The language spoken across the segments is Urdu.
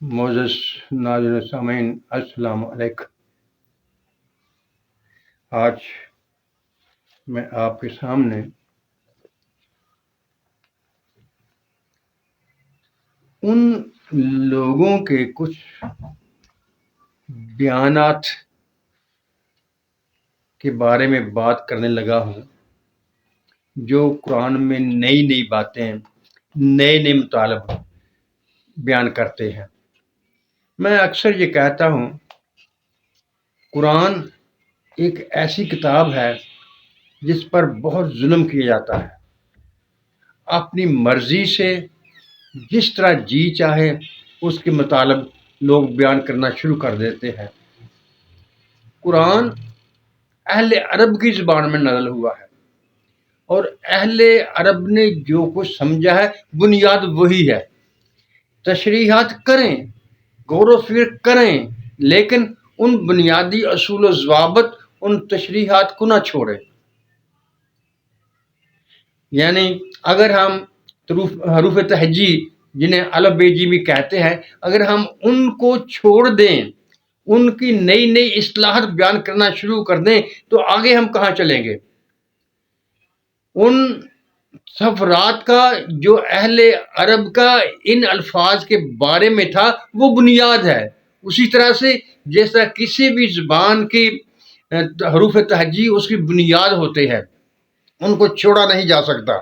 معزز ناظرین سامعین، السلام علیکم۔ آج میں آپ کے سامنے ان لوگوں کے کچھ بیانات کے بارے میں بات کرنے لگا ہوں جو قرآن میں نئی نئی باتیں، نئے مطالب بیان کرتے ہیں۔ میں اکثر یہ کہتا ہوں، قرآن ایک ایسی کتاب ہے جس پر بہت ظلم کیا جاتا ہے۔ اپنی مرضی سے جس طرح جی چاہے اس کے مطالب لوگ بیان کرنا شروع کر دیتے ہیں۔ قرآن اہل عرب کی زبان میں نازل ہوا ہے اور اہل عرب نے جو کچھ سمجھا ہے بنیاد وہی ہے۔ تشریحات کریں، غور و فکر کریں، لیکن ان بنیادی اصول و ضوابط، ان تشریحات کو نہ چھوڑیں۔ یعنی اگر ہم حروف تہجی جنہیں الف بے جیم بھی کہتے ہیں، اگر ہم ان کو چھوڑ دیں، ان کی نئی اصطلاحات بیان کرنا شروع کر دیں تو آگے ہم کہاں چلیں گے؟ ان صفرات کا جو اہل عرب کا ان الفاظ کے بارے میں تھا وہ بنیاد ہے۔ اسی طرح سے جیسا کسی بھی زبان کی حروف تہجی اس کی بنیاد ہوتے ہیں، ان کو چھوڑا نہیں جا سکتا۔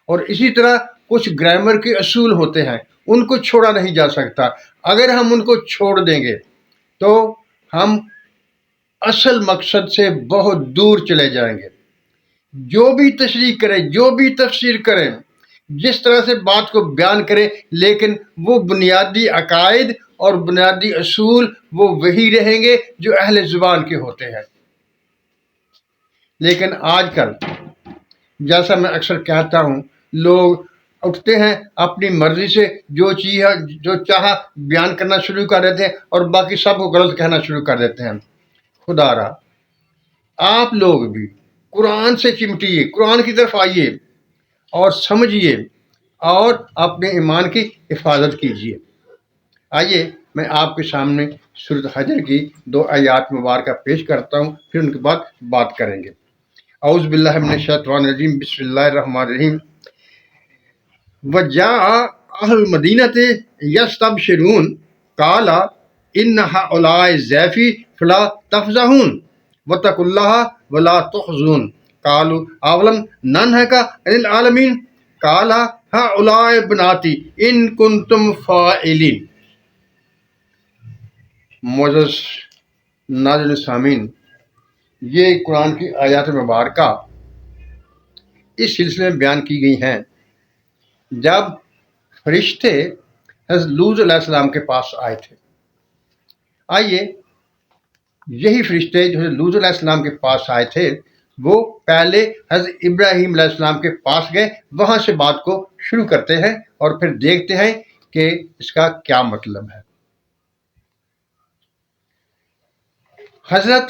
اور اسی طرح کچھ گرامر کے اصول ہوتے ہیں، ان کو چھوڑا نہیں جا سکتا۔ اگر ہم ان کو چھوڑ دیں گے تو ہم اصل مقصد سے بہت دور چلے جائیں گے۔ جو بھی تشریح کریں، جو بھی تفسیر کریں، جس طرح سے بات کو بیان کریں، لیکن وہ بنیادی عقائد اور بنیادی اصول وہ وہی رہیں گے جو اہل زبان کے ہوتے ہیں۔ لیکن آج کل جیسا میں اکثر کہتا ہوں، لوگ اٹھتے ہیں اپنی مرضی سے جو چاہا بیان کرنا شروع کر دیتے ہیں اور باقی سب کو غلط کہنا شروع کر دیتے ہیں۔ خدا را آپ لوگ بھی قرآن سے چمٹیے، قرآن کی طرف آئیے اور سمجھیے اور اپنے ایمان کی حفاظت کیجیے۔ آئیے میں آپ کے سامنے سورۃ حجر کی 2 آیات مبارکہ پیش کرتا ہوں، پھر ان کے بعد بات کریں گے۔ اعوذ باللہ من الشیطان الرجیم، بسم اللہ الرحمن الرحیم۔ وجاء اہل المدینۃ یستبشرون قال ان هؤلاء ضیفی فلا تفضحون واتقوا اللہ ولا تحزنون قالوا اولم ننهک عن العالمین قال هؤلاء بناتی ان کنتم فاعلین۔ معزز ناظرین سامعین، یہ قرآن کی آیات مبارکہ اس سلسلے میں بیان کی گئی ہیں جب فرشتے حضرت لوط علیہ السلام کے پاس آئے تھے۔ آئیے یہی فرشتے جو حضرت لوط علیہ السلام کے پاس آئے تھے وہ پہلے حضرت ابراہیم علیہ السلام کے پاس گئے، وہاں سے بات کو شروع کرتے ہیں اور پھر دیکھتے ہیں کہ اس کا کیا مطلب ہے۔ حضرت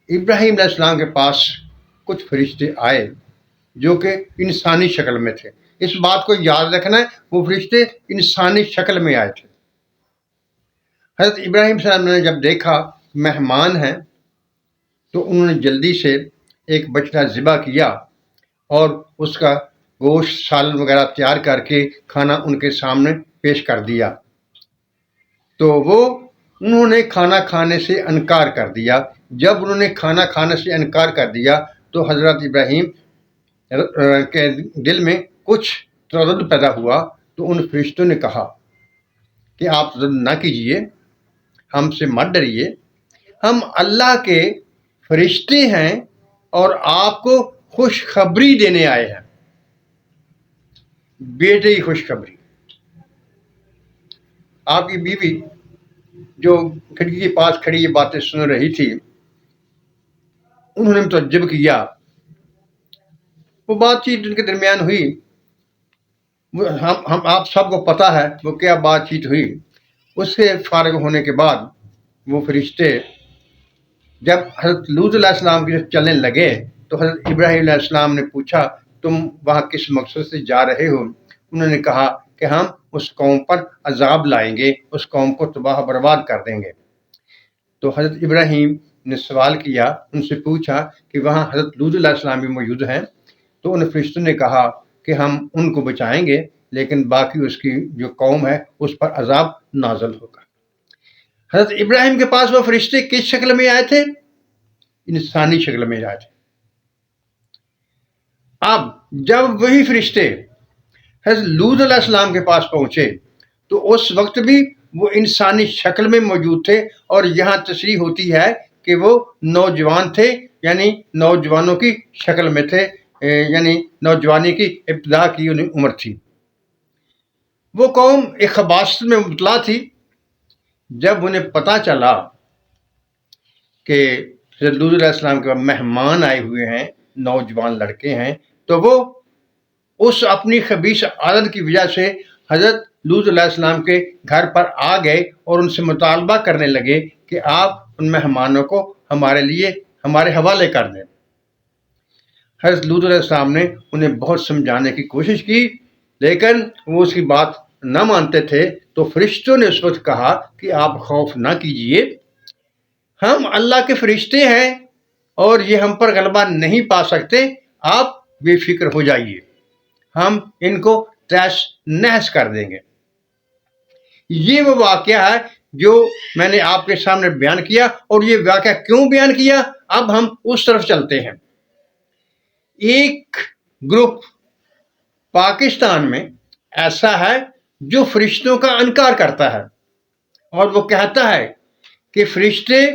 ابراہیم علیہ السلام کے پاس کچھ فرشتے آئے جو کہ انسانی شکل میں تھے۔ اس بات کو یاد رکھنا ہے، وہ فرشتے انسانی شکل میں آئے تھے۔ حضرت ابراہیم صلی اللہ علیہ وسلم نے جب دیکھا مہمان ہیں تو انہوں نے جلدی سے ایک بچڑا ذبح کیا اور اس کا گوشت سالن وغیرہ تیار کر کے کھانا ان کے سامنے پیش کر دیا۔ تو انہوں نے کھانا کھانے سے انکار کر دیا۔ جب انہوں نے کھانا کھانے سے انکار کر دیا تو حضرت ابراہیم کے دل میں کچھ تردد پیدا ہوا، تو ان فرشتوں نے کہا کہ آپ تردد نہ کیجیے، ہم سے مت ڈریے، ہم اللہ کے فرشتے ہیں اور آپ کو خوشخبری دینے آئے ہیں، بیٹے کی خوشخبری۔ آپ کی بیوی جو کھڑکی کے پاس کھڑی یہ باتیں سن رہی تھی، انہوں نے متعجب کیا۔ وہ بات چیت ان کے درمیان ہوئی، ہم آپ سب کو پتہ ہے وہ کیا بات چیت ہوئی۔ اس سے فارغ ہونے کے بعد وہ فرشتے جب حضرت لوط علیہ السلام کی چلنے لگے تو حضرت ابراہیم علیہ السلام نے پوچھا تم وہاں کس مقصد سے جا رہے ہو؟ انہوں نے کہا کہ ہم اس قوم پر عذاب لائیں گے، اس قوم کو تباہ برباد کر دیں گے۔ تو حضرت ابراہیم نے سوال کیا، ان سے پوچھا کہ وہاں حضرت لوط علیہ السلام بھی موجود ہیں، تو ان فرشتوں نے کہا کہ ہم ان کو بچائیں گے، لیکن باقی اس کی جو قوم ہے اس پر عذاب نازل ہوگا۔ حضرت ابراہیم کے پاس وہ فرشتے کس شکل میں آئے تھے؟ انسانی شکل میں آئے تھے۔ اب جب وہی فرشتے حضرت لوط علیہ السلام کے پاس پہنچے تو اس وقت بھی وہ انسانی شکل میں موجود تھے، اور یہاں تصریح ہوتی ہے کہ وہ نوجوان تھے، یعنی نوجوانوں کی شکل میں تھے، یعنی نوجوانی کی ابتدا کی انہیں عمر تھی۔ وہ قوم ایک خباثت میں مبتلا تھی۔ جب انہیں پتہ چلا کہ حضرت لوط علیہ السلام کے مہمان آئے ہوئے ہیں، نوجوان لڑکے ہیں، تو وہ اس اپنی خبیث عادت کی وجہ سے حضرت لوط علیہ السلام کے گھر پر آ گئے اور ان سے مطالبہ کرنے لگے کہ آپ ان مہمانوں کو ہمارے لیے ہمارے حوالے کر دیں۔ حضرت لوط علیہ السلام نے انہیں بہت سمجھانے کی کوشش کی، لیکن وہ اس کی بات نہ مانتے تھے۔ تو فرشتوں نے اس وقت کہا کہ آپ خوف نہ کیجئے، ہم اللہ کے فرشتے ہیں اور یہ ہم پر غلبہ نہیں پا سکتے، آپ بے فکر ہو جائیے، ہم ان کو تہس نہس کر دیں گے۔ یہ وہ واقعہ ہے جو میں نے آپ کے سامنے بیان کیا، اور یہ واقعہ کیوں بیان کیا، اب ہم اس طرف چلتے ہیں۔ ایک گروپ پاکستان میں ایسا ہے جو فرشتوں کا انکار کرتا ہے، اور وہ کہتا ہے کہ فرشتے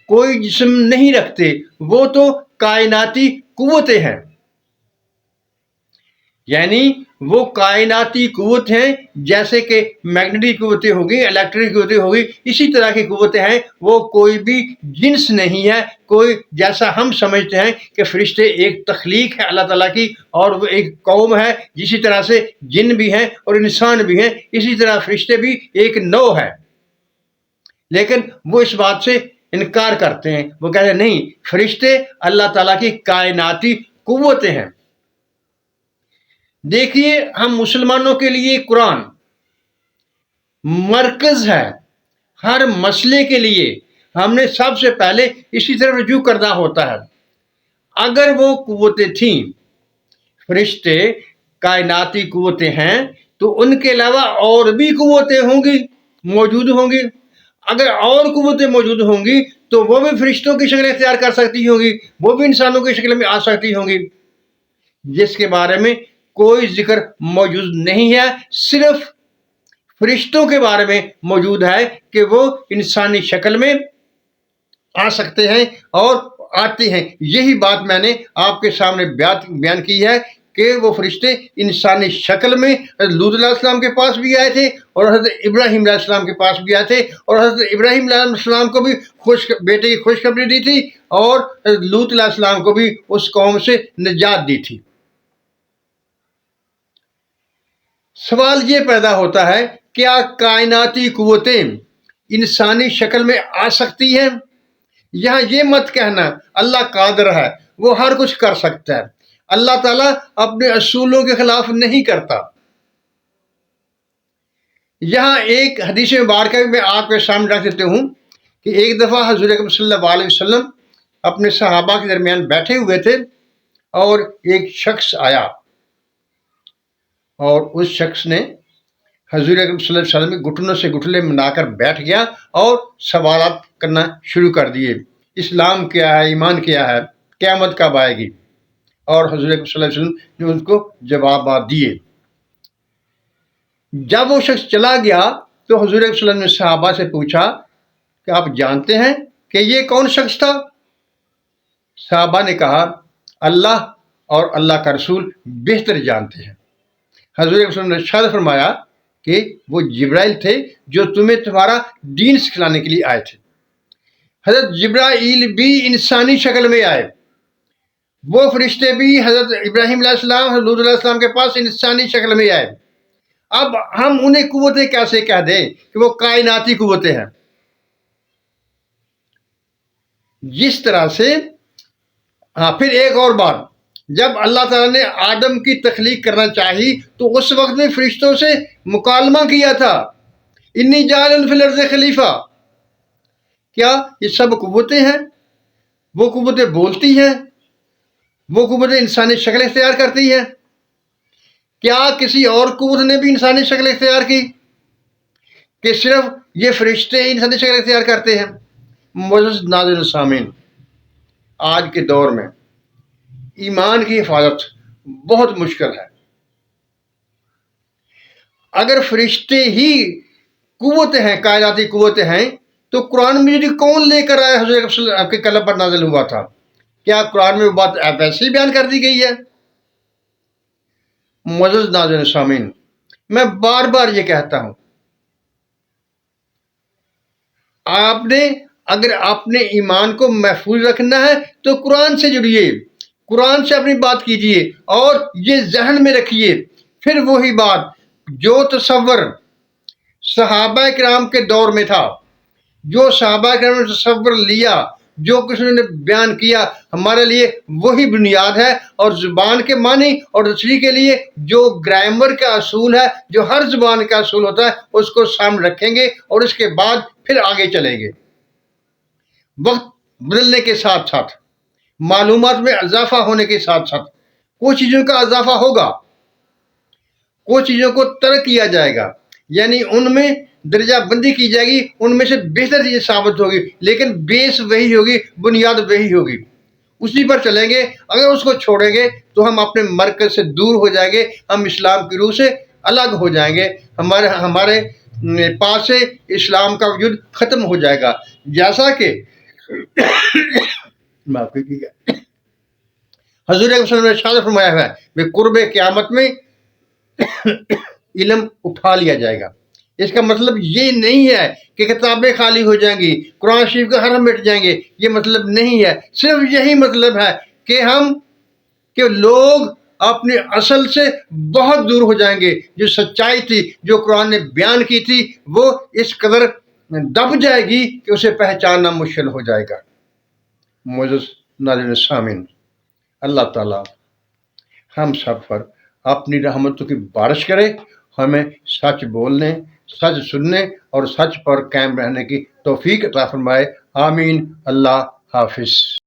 کوئی جسم نہیں رکھتے، وہ تو کائناتی قوتیں ہیں، یعنی وہ کائناتی قوت ہیں، جیسے کہ میگنیٹک قوتیں ہوگی، الیکٹرک قوتیں ہوگی، اسی طرح کی قوتیں ہیں۔ وہ کوئی بھی جنس نہیں ہے، کوئی جیسا ہم سمجھتے ہیں کہ فرشتے ایک تخلیق ہے اللہ تعالیٰ کی، اور وہ ایک قوم ہے، جسی طرح سے جن بھی ہیں اور انسان بھی ہیں، اسی طرح فرشتے بھی ایک نوع ہے۔ لیکن وہ اس بات سے انکار کرتے ہیں، وہ کہتے ہیں نہیں، فرشتے اللہ تعالیٰ کی کائناتی قوتیں ہیں۔ دیکھیے، ہم مسلمانوں کے لیے قرآن مرکز ہے، ہر مسئلے کے لیے ہم نے سب سے پہلے اسی طرف رجوع کرنا ہوتا ہے۔ اگر وہ قوتیں تھیں، فرشتے کائناتی قوتیں ہیں، تو ان کے علاوہ اور بھی قوتیں ہوں گی، موجود ہوں گی۔ اگر اور قوتیں موجود ہوں گی تو وہ بھی فرشتوں کی شکل اختیار کر سکتی ہوں گی، وہ بھی انسانوں کی شکل میں آ سکتی ہوں گی، جس کے بارے میں کوئی ذکر موجود نہیں ہے۔ صرف فرشتوں کے بارے میں موجود ہے کہ وہ انسانی شکل میں آ سکتے ہیں اور آتے ہیں۔ یہی بات میں نے آپ کے سامنے بیان کی ہے کہ وہ فرشتے انسانی شکل میں حضرت لوط علیہ السلام کے پاس بھی آئے تھے، اور حضرت ابراہیم علیہ السلام کے پاس بھی آئے تھے، اور حضرت ابراہیم علیہ السلام کو بھی بیٹے کی خوشخبری دی تھی، اور حضرت لوط علیہ السلام کو بھی اس قوم سے نجات دی تھی۔ سوال یہ پیدا ہوتا ہے، کیا کائناتی قوتیں انسانی شکل میں آ سکتی ہیں؟ یہاں یہ مت کہنا اللہ قادر ہے، وہ ہر کچھ کر سکتا ہے۔ اللہ تعالیٰ اپنے اصولوں کے خلاف نہیں کرتا۔ یہاں ایک حدیث مبارکہ میں آپ کے سامنے رکھ دیتے ہوں کہ ایک دفعہ حضور اکرم صلی اللہ علیہ وسلم اپنے صحابہ کے درمیان بیٹھے ہوئے تھے، اور ایک شخص آیا، اور اس شخص نے حضور اکرم صلی اللہ علیہ وسلم کے گھٹنوں سے گھٹنے ملا کر بیٹھ گیا اور سوالات کرنا شروع کر دیے۔ اسلام کیا ہے، ایمان کیا ہے، قیامت کب آئے گی، اور حضور اکرم صلی اللہ علیہ وسلم نے ان کو جوابات دیے۔ جب وہ شخص چلا گیا تو حضور اکرم صلی اللہ علیہ وسلم نے صحابہ سے پوچھا کہ آپ جانتے ہیں کہ یہ کون شخص تھا؟ صحابہ نے کہا اللہ اور اللہ کا رسول بہتر جانتے ہیں۔ حضور اکرم صلی اللہ علیہ وسلم نے ارشاد فرمایا کہ وہ جبرائیل تھے جو تمہیں تمہارا دین سکھلانے کے لیے آئے تھے۔ حضرت جبرائیل بھی انسانی شکل میں آئے، وہ فرشتے بھی حضرت ابراہیم علیہ السلام، حضرت لوط علیہ السلام کے پاس انسانی شکل میں آئے۔ اب ہم انہیں قوتیں کیسے کہہ دیں کہ وہ کائناتی قوتیں ہیں؟ جس طرح سے پھر ایک اور بات، جب اللہ تعالیٰ نے آدم کی تخلیق کرنا چاہی تو اس وقت میں فرشتوں سے مکالمہ کیا تھا، انی جاعل فی الارض خلیفہ۔ کیا یہ سب قوتیں ہیں؟ وہ قوتیں بولتی ہیں؟ وہ قوتیں انسانی شکل اختیار کرتی ہیں؟ کیا کسی اور قوت نے بھی انسانی شکل اختیار کی کہ صرف یہ فرشتے انسانی شکل اختیار کرتے ہیں؟ معزز ناظرین سامعین، آج کے دور میں ایمان کی حفاظت بہت مشکل ہے۔ اگر فرشتے ہی قوت ہیں، کائناتی قوتیں ہیں، تو قرآن مجید کون لے کر آیا حضور صلی اللہ علیہ وسلم کے قلم پر نازل ہوا تھا؟ کیا قرآن میں وہ بات ویسے ہی بیان کر دی گئی ہے؟ معزز ناظرین سامعین، میں بار بار یہ کہتا ہوں، اگر آپ نے ایمان کو محفوظ رکھنا ہے تو قرآن سے جڑیے، قرآن سے اپنی بات کیجیے اور یہ ذہن میں رکھیے، پھر وہی بات جو تصور صحابہ کرام کے دور میں تھا، جو صحابہ کرام نے تصور لیا، جو کچھ انہوں نے بیان کیا، ہمارے لیے وہی بنیاد ہے۔ اور زبان کے معنی اور تشریح کے لیے جو گرامر کا اصول ہے، جو ہر زبان کا اصول ہوتا ہے، اس کو سامنے رکھیں گے اور اس کے بعد پھر آگے چلیں گے۔ وقت بدلنے کے ساتھ ساتھ، معلومات میں اضافہ ہونے کے ساتھ ساتھ، کچھ چیزوں کا اضافہ ہوگا، کچھ چیزوں کو ترک کیا جائے گا، یعنی ان میں درجہ بندی کی جائے گی، ان میں سے بہتر چیز ثابت ہوگی، لیکن بیس وہی ہوگی، بنیاد وہی ہوگی، اسی پر چلیں گے۔ اگر اس کو چھوڑیں گے تو ہم اپنے مرکز سے دور ہو جائیں گے، ہم اسلام کی روح سے الگ ہو جائیں گے، ہمارے پاس سے اسلام کا وجود ختم ہو جائے گا۔ جیسا کہ حضور صلی اللہ علیہ وسلم نے ارشاد فرمایا ہے کہ قرب قیامت میں علم اٹھا لیا جائے گا۔ اس کا مطلب یہ نہیں ہے کہ کتابیں خالی ہو جائیں گی، قرآن شریف کے حرف مٹ جائیں گے، یہ مطلب نہیں ہے۔ صرف یہی مطلب ہے کہ لوگ اپنے اصل سے بہت دور ہو جائیں گے۔ جو سچائی تھی، جو قرآن نے بیان کی تھی، وہ اس قدر دب جائے گی کہ اسے پہچاننا مشکل ہو جائے گا۔ معزز ناظرین سامعین، اللہ تعالیٰ ہم سب پر اپنی رحمتوں کی بارش کرے، ہمیں سچ بولنے، سچ سننے اور سچ پر قائم رہنے کی توفیق عطا فرمائے۔ آمین۔ اللہ حافظ۔